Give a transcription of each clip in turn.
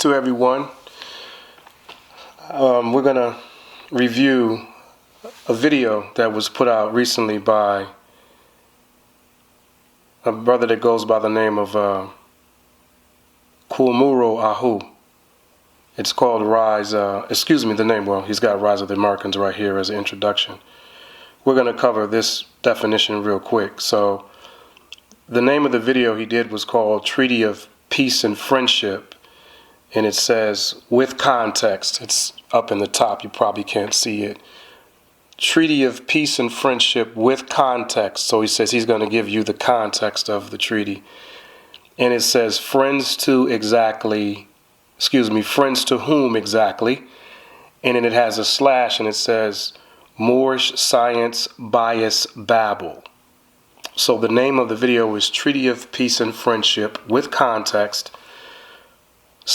to everyone. We're going to review a video that was put out recently by a brother that goes by the name of Kuirmeo. It's called Rise, the name, well, he's got Rise of the Americans right here as an introduction. We're going to cover this definition real quick. So the name of the video he did was called Treaty of Peace and Friendship, and it says, with context, it's up in the top, you probably can't see it. Treaty of Peace and Friendship with context. So he says he's going to give you the context of the treaty. And it says friends to whom exactly. And then it has a slash and it says Moorish Science Bias Babble. So the name of the video is Treaty of Peace and Friendship with context /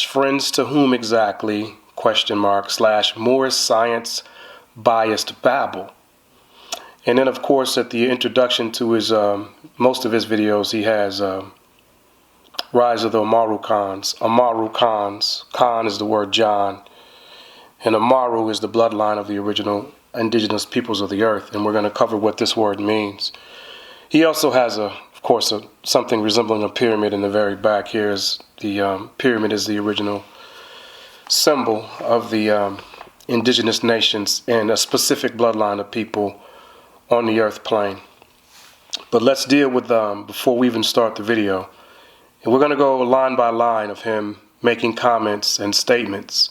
friends to whom exactly ? / Moorish Science Biased Babble. And then of course at the introduction to his most of his videos he has Rise of the Amaru Khans. Amaru Khans. Khan is the word John. And Amaru is the bloodline of the original indigenous peoples of the earth. And we're going to cover what this word means. He also has, of course, something resembling a pyramid in the very back. Here is the pyramid is the original symbol of the indigenous nations and a specific bloodline of people on the earth plane. But let's deal with, before we even start the video, and we're going to go line by line of him making comments and statements,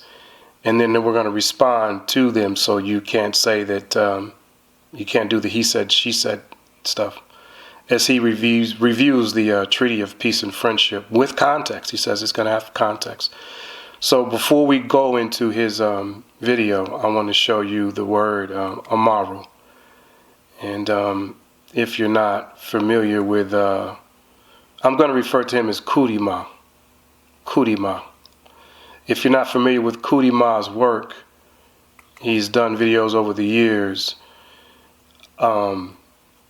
and then we're going to respond to them so you can't say that you can't do the he said, she said stuff. As he reviews the Treaty of Peace and Friendship with context. He says it's going to have context. So before we go into his video, I want to show you the word Amaru. And if you're not familiar with, I'm going to refer to him as Kuirmeo. Kuirmeo. If you're not familiar with Kuirmeo's work, he's done videos over the years,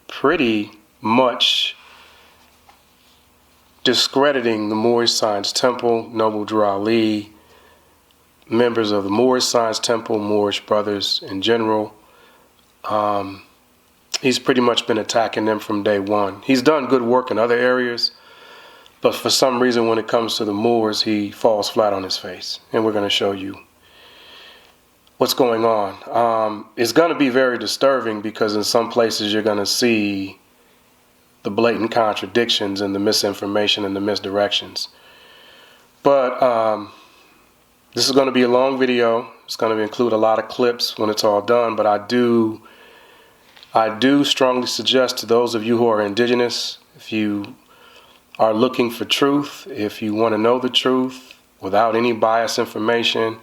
pretty much discrediting the Moorish Science Temple, Noble Drew Ali, members of the Moorish Science Temple, Moorish brothers in general. He's pretty much been attacking them from day one. He's done good work in other areas, but for some reason when it comes to the Moors, he falls flat on his face. And we're going to show you what's going on. It's going to be very disturbing because in some places you're going to see the blatant contradictions and the misinformation and the misdirections. But this is going to be a long video. It's going to include a lot of clips when it's all done, but I do strongly suggest to those of you who are indigenous, if you are looking for truth, if you want to know the truth without any biased information,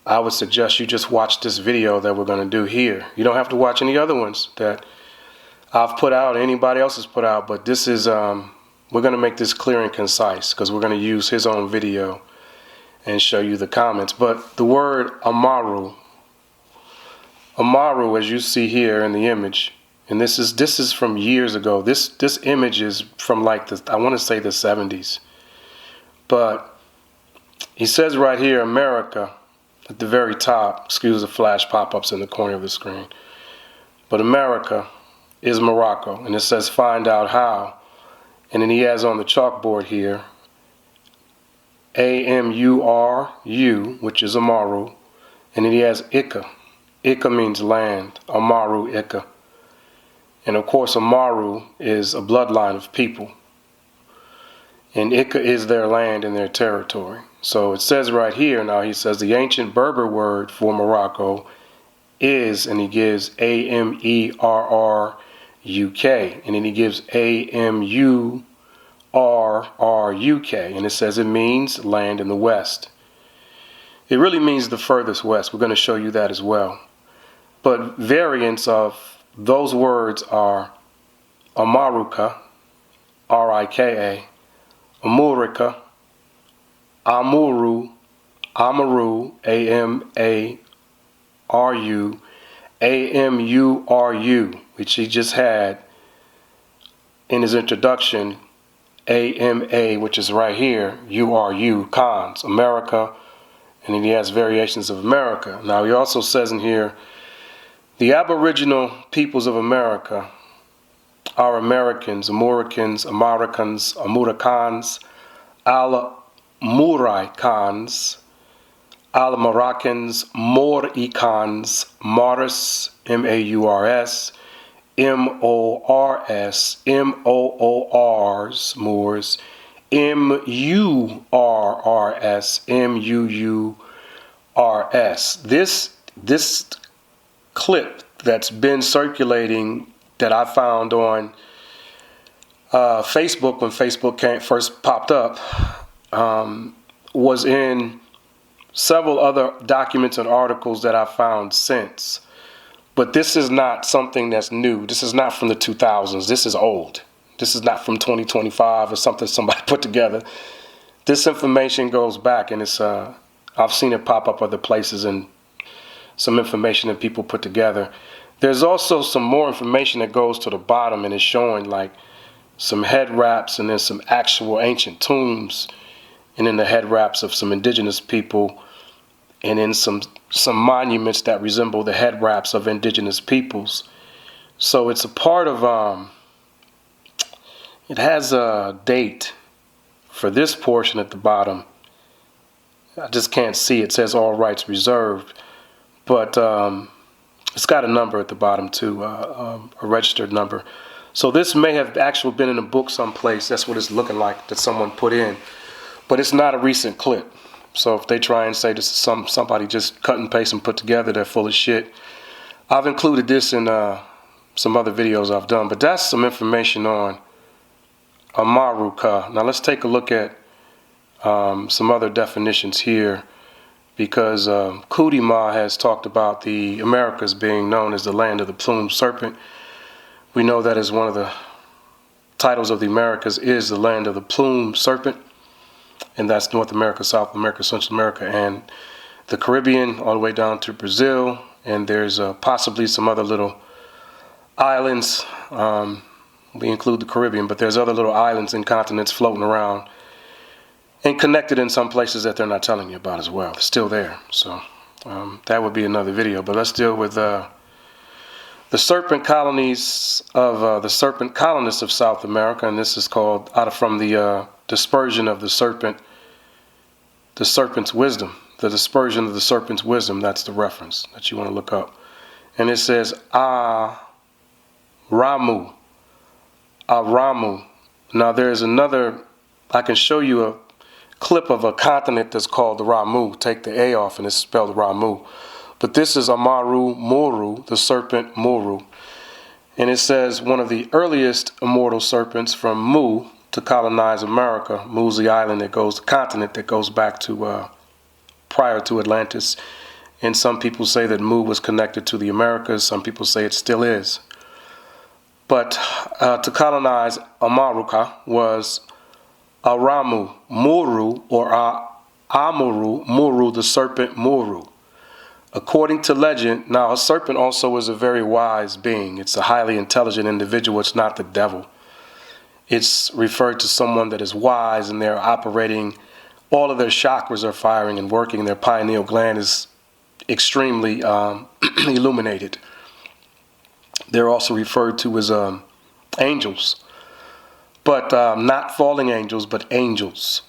I would suggest you just watch this video that we're going to do here. You don't have to watch any other ones that I've put out, anybody else has put out, but this is, we're going to make this clear and concise because we're going to use his own video and show you the comments. But the word Amaru, as you see here in the image, and this is from years ago. This image is from like I want to say the 70s. But he says right here, America, at the very top, excuse the flash pop-ups in the corner of the screen. But America is Morocco, and it says find out how. And then he has on the chalkboard here, AMURU, which is Amaru, and then he has Ika. Ika means land, Amaru, Ika. And of course, Amaru is a bloodline of people. And Ika is their land and their territory. So it says right here, now he says the ancient Berber word for Morocco is, and he gives AMERRUK, and then he gives AMURRUK, and it says it means land in the west. It really means the furthest west. We're going to show you that as well. But variants of those words are Amaruka, R-I-K-A, Amurika, Amuru, Amaru, A-M-A-R-U, A-M-U-R-U, which he just had in his introduction AMA, which is right here, URU, cons, America, and then he has variations of America. Now he also says in here, the Aboriginal peoples of America are Americans, Americans, Amuricans, Al-Muraicans, Al-Moroccans, Moricans, Maurus, M-A-U-R-S, M-O-R-S, M-O-O-Rs, Moors, M-U-R-R-S, M-U-U-R-S. This clip that's been circulating that I found on Facebook when Facebook first popped up was in several other documents and articles that I found since. But this is not something that's new. This is not from the 2000s. This is old. This is not from 2025 or something somebody put together. This information goes back, and it's I've seen it pop up other places and some information that people put together. There's also some more information that goes to the bottom, and it's showing like some head wraps and then some actual ancient tombs, and then the head wraps of some indigenous people, and then some monuments that resemble the head wraps of indigenous peoples. So it's a part of it has a date for this portion at the bottom. I just can't see. It says all rights reserved, but it's got a number at the bottom too, a registered number. So this may have actually been in a book someplace. That's what it's looking like that someone put in, but it's not a recent clip. So if they try and say this is somebody just cut and paste and put together, they're full of shit. I've included this in some other videos I've done, but that's some information on Amaruka. Now let's take a look at some other definitions here, because Kuirmeo has talked about the Americas being known as the land of the plumed serpent. We know that as one of the titles of the Americas is the land of the plumed serpent, and that's North America, South America, Central America, and the Caribbean, all the way down to Brazil. And there's possibly some other little islands. We include the Caribbean, but there's other little islands and continents floating around and connected in some places that they're not telling you about as well. They're still there. So that would be another video. But let's deal with the serpent colonies of the serpent colonists of South America, and this is called from the dispersion of the serpent's wisdom. The dispersion of the serpent's wisdom, that's the reference that you want to look up. And it says Ramu. Aramu. Now there's another, I can show you a clip of a continent that's called the Ramu. Take the A off and it's spelled Ramu. But this is Amaru Moru, the serpent Moru. And it says one of the earliest immortal serpents from Mu to colonize America. Mu's the island that goes, the continent that goes back to prior to Atlantis. And some people say that Mu was connected to the Americas. Some people say it still is. But to colonize Amaruka was Aramu Muru, or Amuru Muru, the serpent Muru. According to legend, now a serpent also is a very wise being. It's a highly intelligent individual. It's not the devil. It's referred to someone that is wise, and they're operating, all of their chakras are firing and working. Their pineal gland is extremely illuminated. They're also referred to as angels, but not falling angels, but angels.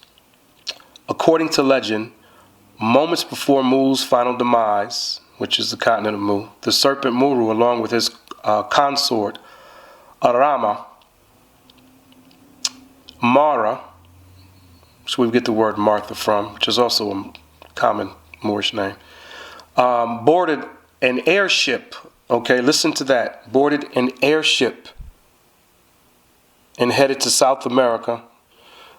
According to legend, moments before Mu's final demise, which is the continent of Mu, the serpent Muru, along with his consort Arama, Mara, which we get the word Martha from, which is also a common Moorish name, boarded an airship. Okay, listen to that. Boarded an airship and headed to South America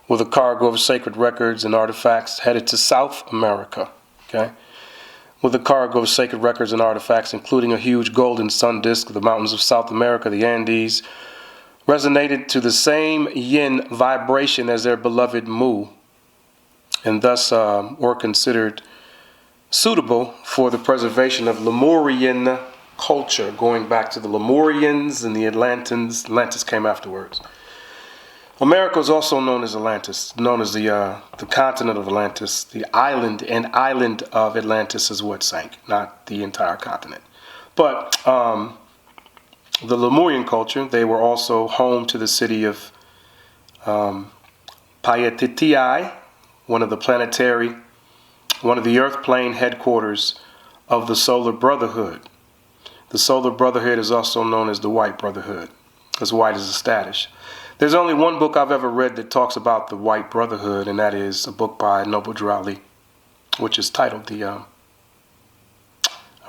with a cargo of sacred records and artifacts, headed to South America, okay, with a cargo of sacred records and artifacts, including a huge golden sun disk. The mountains of South America, the Andes, resonated to the same yin vibration as their beloved Mu, and thus were considered suitable for the preservation of Lemurian culture, going back to the Lemurians and the Atlanteans. Atlantis came afterwards. America is also known as Atlantis, known as the continent of Atlantis. The island of Atlantis is what sank, not the entire continent. But the Lemurian culture, they were also home to the city of Paititiai, one of the Earth plane headquarters of the Solar Brotherhood. The Solar Brotherhood is also known as the White Brotherhood, because white is a status. There's only one book I've ever read that talks about the White Brotherhood, and that is a book by Noble Drew, which is titled I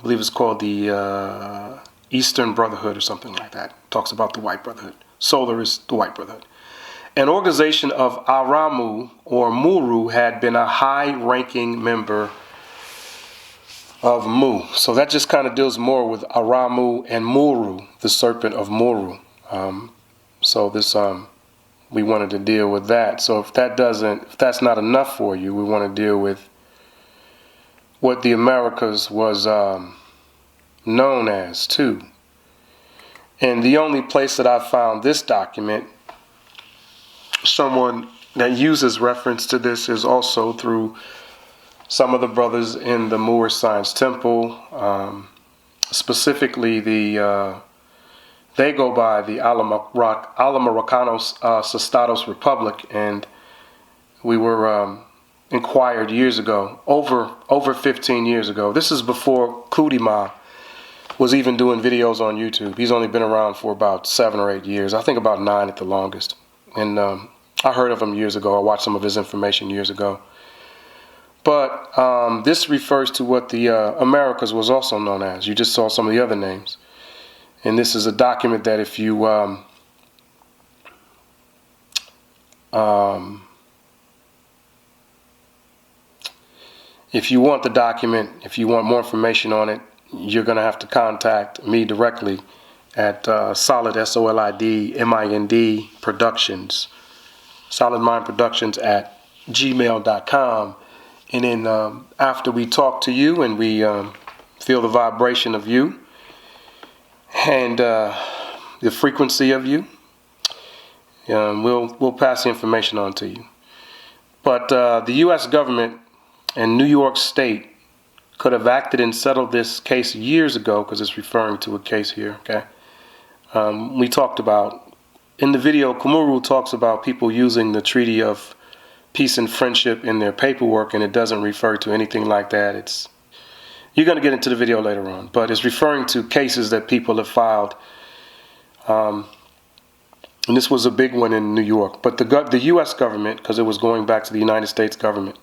believe it's called the Eastern Brotherhood or something like that. It talks about the White Brotherhood. Solar is the White Brotherhood. An organization of Aramu or Muru had been a high-ranking member of Mu. So that just kind of deals more with Aramu and Muru, the serpent of Muru. So this we wanted to deal with that. So if that's not enough for you, we want to deal with what the Americas was known as too. And the only place that I found this document, someone that uses reference to this, is also through some of the brothers in the Moorish Science Temple, specifically they go by the Alamaracanos Sestados Republic, and we were inquired years ago, over 15 years ago. This is before Kuirmeo was even doing videos on YouTube. He's only been around for about 7 or 8 years. I think about 9 at the longest. And I heard of him years ago. I watched some of his information years ago. But this refers to what the Americas was also known as. You just saw some of the other names. And this is a document that if you want the document, if you want more information on it, you're going to have to contact me directly at Solid, SOLID, Productions, Solid Mind Productions at gmail.com. And then after we talk to you and we feel the vibration of you and the frequency of you, we'll pass the information on to you. But the U.S. government and New York State could have acted and settled this case years ago, because it's referring to a case here, okay? We talked about, in the video, Kuirmeo talks about people using the Treaty of Peace and Friendship in their paperwork, and it doesn't refer to anything like that. You're going to get into the video later on, but it's referring to cases that people have filed. And this was a big one in New York. But the U.S. government, because it was going back to the United States government,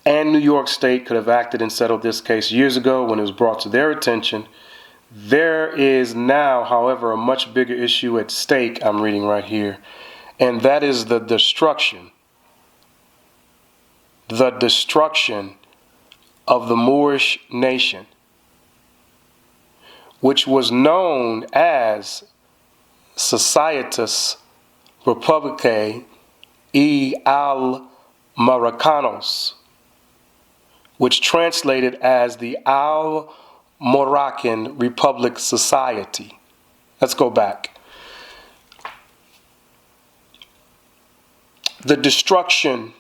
and New York State could have acted and settled this case years ago when it was brought to their attention. There is now, however, a much bigger issue at stake, I'm reading right here, and that is the destruction of the Moorish nation, which was known as Societas Republicae y Al-Marracanos, which translated as the Al-Moroccan Republic Society. Let's go back. The destruction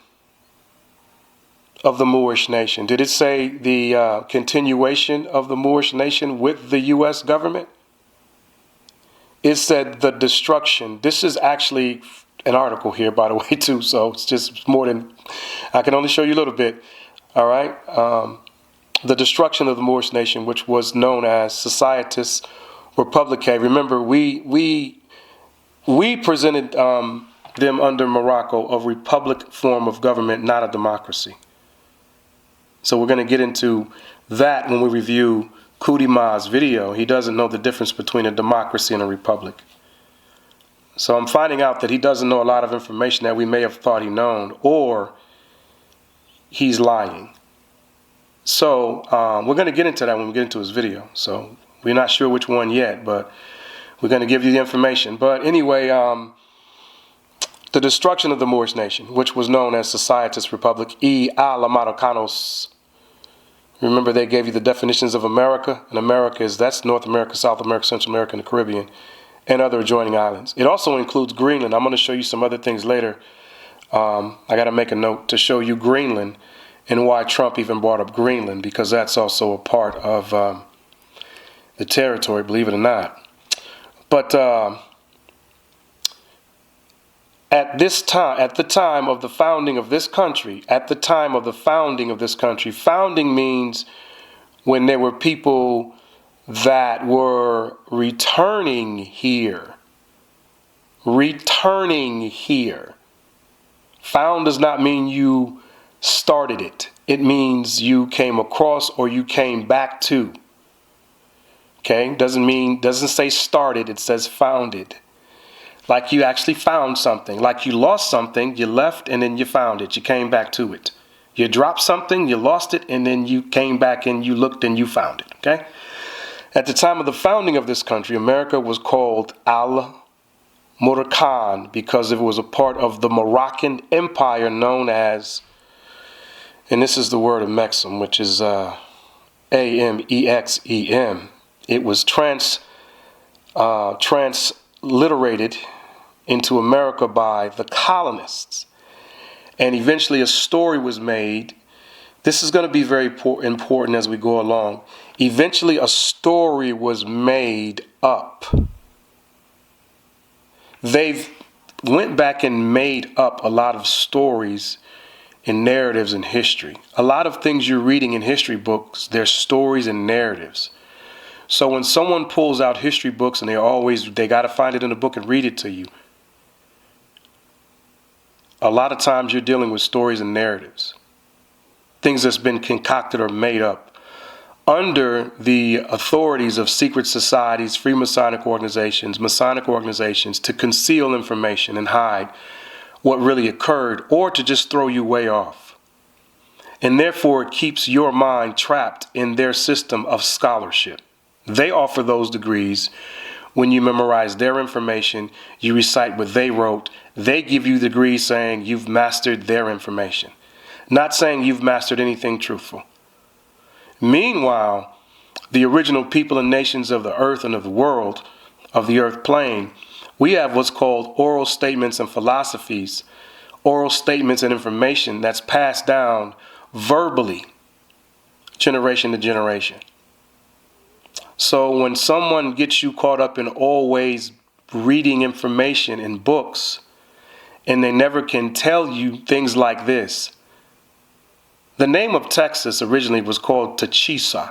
of the Moorish nation. Did it say the continuation of the Moorish nation with the U.S. government? It said the destruction. This is actually an article here, by the way, too, so it's just more than, I can only show you a little bit. All right, the destruction of the Moorish nation, which was known as Societas Republicae. Remember, we presented them under Morocco a republic form of government, not a democracy. So we're going to get into that when we review Kuirmeo's video. He doesn't know the difference between a democracy and a republic. So I'm finding out that he doesn't know a lot of information that we may have thought he known, or he's lying. So we're going to get into that when we get into his video. So we're not sure which one yet, but we're going to give you the information. But anyway, the destruction of the Moorish nation, which was known as Societas Republic y Al-Marracanos. Remember, they gave you the definitions of America, and America that's North America, South America, Central America, and the Caribbean. and other adjoining islands. It also includes Greenland. I'm going to show you some other things later. I got to make a note to show you Greenland and why Trump even brought up Greenland, because that's also a part of the territory, believe it or not. But at the time of the founding of this country, founding means when there were people that were returning here. Found does not mean you started it. It means you came across or you came back to. Okay? Doesn't say started, it says founded. Like you actually found something. Like you lost something, you left and then you found it. You came back to it. You dropped something, you lost it, and then you came back and you looked and you found it. Okay? At the time of the founding of this country, America was called Al-Moroccan because it was a part of the Moroccan Empire known as, and this is the word of Mexem, which is A-M-E-X-E-M. It was transliterated into America by the colonists. And eventually a story was made. This is going to be very important as we go along. Eventually a story was made up. They've went back and made up a lot of stories and narratives in history. A lot of things you're reading in history books, they're stories and narratives. So when someone pulls out history books and they got to find it in a book and read it to you, a lot of times you're dealing with stories and narratives. Things that's been concocted or made up under the authorities of secret societies, Freemasonic organizations, Masonic organizations, to conceal information and hide what really occurred, or to just throw you way off. And therefore it keeps your mind trapped in their system of scholarship. They offer those degrees. When you memorize their information, you recite what they wrote. They give you degrees saying you've mastered their information, not saying you've mastered anything truthful. Meanwhile, the original people and nations of the earth and of the world, of the earth plane, we have what's called oral statements and philosophies, oral statements and information that's passed down verbally, generation to generation. So when someone gets you caught up in always reading information in books, and they never can tell you things like this. The name of Texas originally was called Chisu.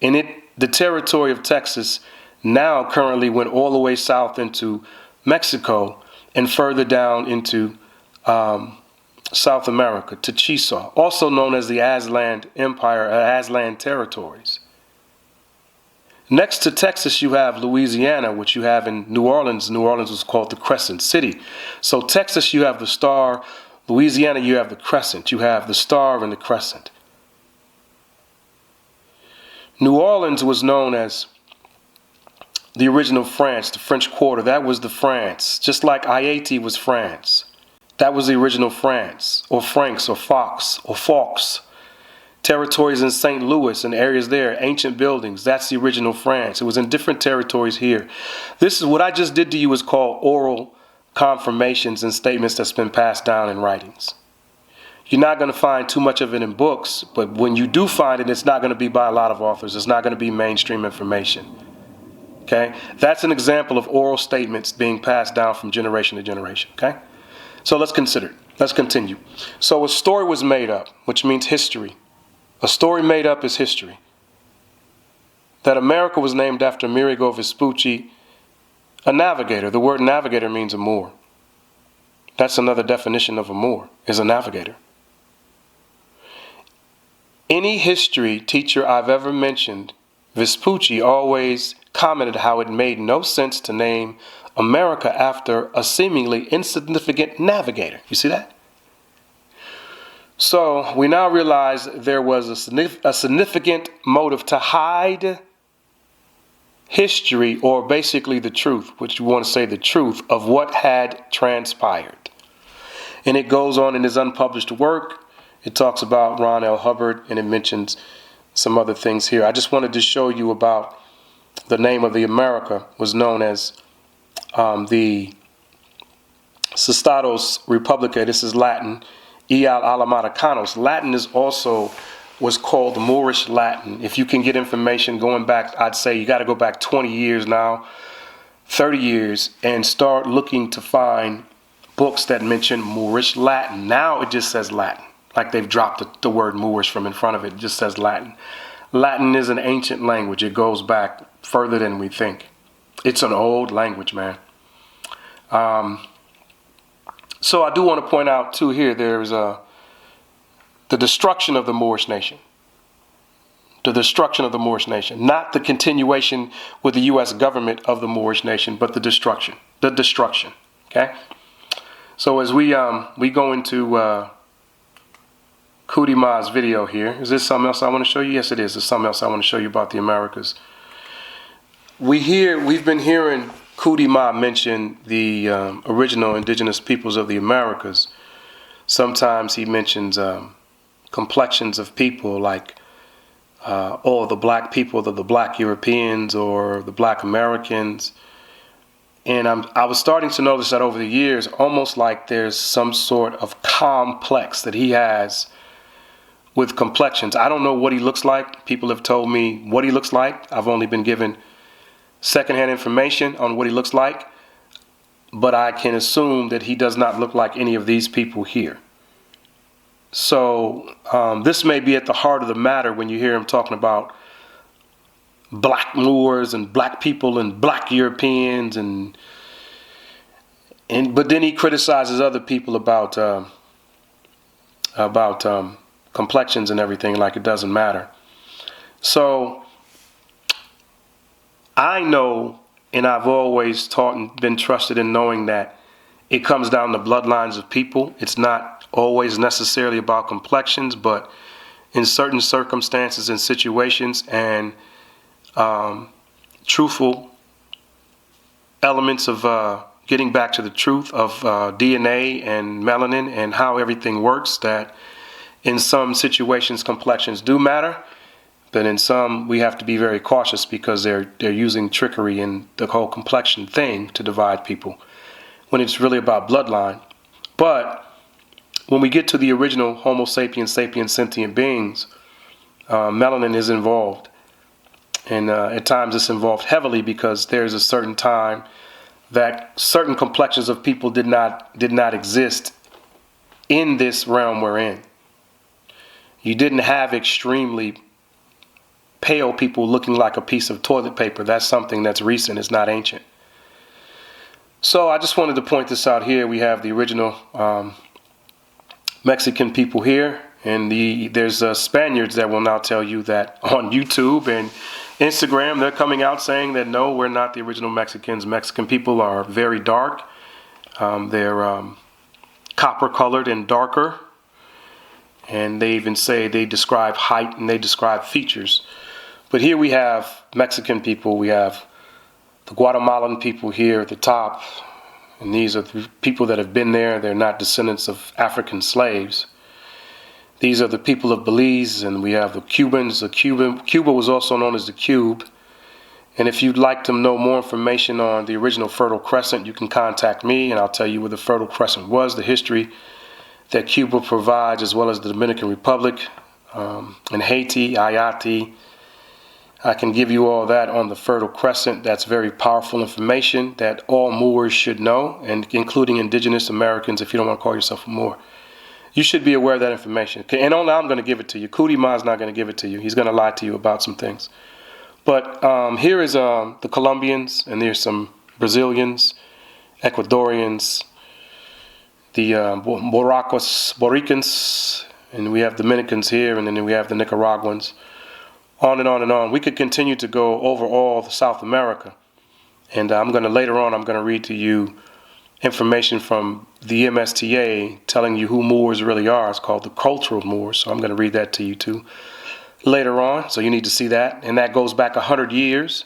And the territory of Texas now currently went all the way south into Mexico and further down into South America, to Chisu, also known as the Aztlan Empire, Aztlan territories. Next to Texas, you have Louisiana, which you have in New Orleans. New Orleans was called the Crescent City. So Texas, you have the star. Louisiana, you have the crescent. You have the star and the crescent. New Orleans was known as the original France, the French Quarter. That was the France. Just like Haiti was France. That was the original France, or Franks, or Fox, or Fawkes. Territories in St. Louis and areas there, ancient buildings. That's the original France. It was in different territories here. This is what I just did to you is called oral confirmations and statements that's been passed down in writings. You're not going to find too much of it in books, but when you do find it, it's not going to be by a lot of authors. It's not going to be mainstream information. Okay? That's an example of oral statements being passed down from generation to generation. Okay? So let's consider it. Let's continue. So a story was made up, which means history. A story made up is history. That America was named after Amerigo Vespucci, a navigator. The word navigator means a Moor. That's another definition of a Moor, is a navigator. Any history teacher I've ever mentioned, Vespucci always commented how it made no sense to name America after a seemingly insignificant navigator. You see that? So we now realize there was a significant motive to hide history, or basically the truth, which you want to say the truth of what had transpired. And it goes on in his unpublished work. It talks about Ron L. Hubbard, and it mentions some other things here. I just wanted to show you about the name of the America was known as the Estados Republica. This is Latin. Ial Alamaticanos. Latin is also was called Moorish Latin. If you can get information going back, I'd say you got to go back 20 years now, 30 years, and start looking to find books that mention Moorish Latin. Now it just says Latin, like they've dropped the word Moorish from in front of it. It just says Latin. Latin is an ancient language. It goes back further than we think. It's an old language, man. So I do want to point out too here, there's the destruction of the Moorish nation. The destruction of the Moorish nation. Not the continuation with the U.S. government of the Moorish nation, but the destruction. The destruction. Okay? So as we go into Kuirmeo's video here, is this something else I want to show you? Yes, it is. There's something else I want to show you about the Americas. We've been hearing Kuirmeo mention the original indigenous peoples of the Americas. Sometimes he mentions complexions of people like the black people, the black Europeans or the black Americans. And I was starting to notice that over the years, almost like there's some sort of complex that he has with complexions. I don't know what he looks like. People have told me what he looks like. I've only been given secondhand information on what he looks like, but I can assume that he does not look like any of these people here. So this may be at the heart of the matter when you hear him talking about black Moors and black people and black Europeans but then he criticizes other people about complexions and everything like it doesn't matter. So I know, and I've always taught and been trusted in knowing that it comes down to bloodlines of people. It's not always necessarily about complexions, but in certain circumstances and situations and truthful elements of getting back to the truth of DNA and melanin and how everything works, that in some situations complexions do matter, but in some we have to be very cautious because they're using trickery and the whole complexion thing to divide people when it's really about bloodline. But when we get to the original Homo sapiens, sapiens, sentient beings, melanin is involved. And at times it's involved heavily because there's a certain time that certain complexions of people did not exist in this realm we're in. You didn't have extremely pale people looking like a piece of toilet paper. That's something that's recent. It's not ancient. So I just wanted to point this out here. We have the original Mexican people here, and there's Spaniards that will now tell you that on YouTube and Instagram, they're coming out saying that no, we're not the original Mexicans. Mexican people are very dark. They're copper colored and darker. And they even say they describe height and they describe features. But here we have Mexican people. We have the Guatemalan people here at the top. And these are the people that have been there. They're not descendants of African slaves. These are the people of Belize, and we have the Cubans. Cuba was also known as the Cube. And if you'd like to know more information on the original Fertile Crescent, you can contact me, and I'll tell you where the Fertile Crescent was, the history that Cuba provides, as well as the Dominican Republic and Haiti, Ayati. I can give you all that on the Fertile Crescent. That's very powerful information that all Moors should know, and including indigenous Americans, if you don't want to call yourself a Moor. You should be aware of that information. And only I'm going to give it to you. Kuirmeo is not going to give it to you. He's going to lie to you about some things. But here is the Colombians, and there's some Brazilians, Ecuadorians, the Boricans, and we have Dominicans here, and then we have the Nicaraguans, on and on and on. We could continue to go over all of South America. And later on, I'm going to read to you information from the MSTA telling you who Moors really are. It's called the Cultural Moors. So I'm going to read that to you too later on. So you need to see that. And that goes back 100 years.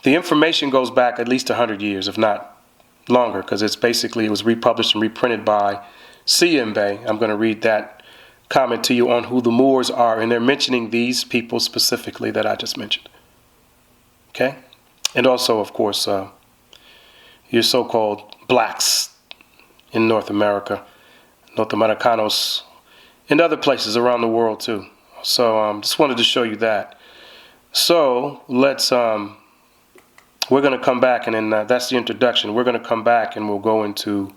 The information goes back at least 100 years, if not longer, because it was republished and reprinted by CMB. I'm going to read that comment to you on who the Moors are. And they're mentioning these people specifically that I just mentioned. Okay? And also, of course, your so-called blacks in North America, North Americanos, and other places around the world too. So just wanted to show you that. So let's we're going to come back, and then that's the introduction. We're going to come back and we'll go into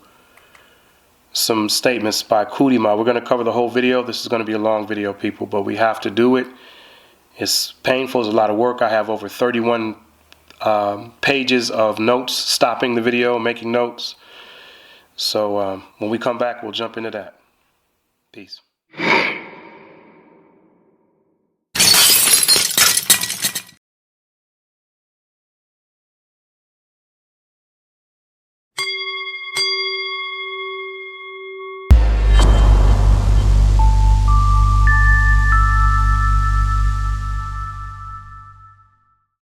some statements by Kuirmeo. We're going to cover the whole video. This is going to be a long video, people, but we have to do it. It's painful. It's a lot of work. I have over 31 pages of notes, stopping the video, making notes. So when we come back, we'll jump into that. Peace.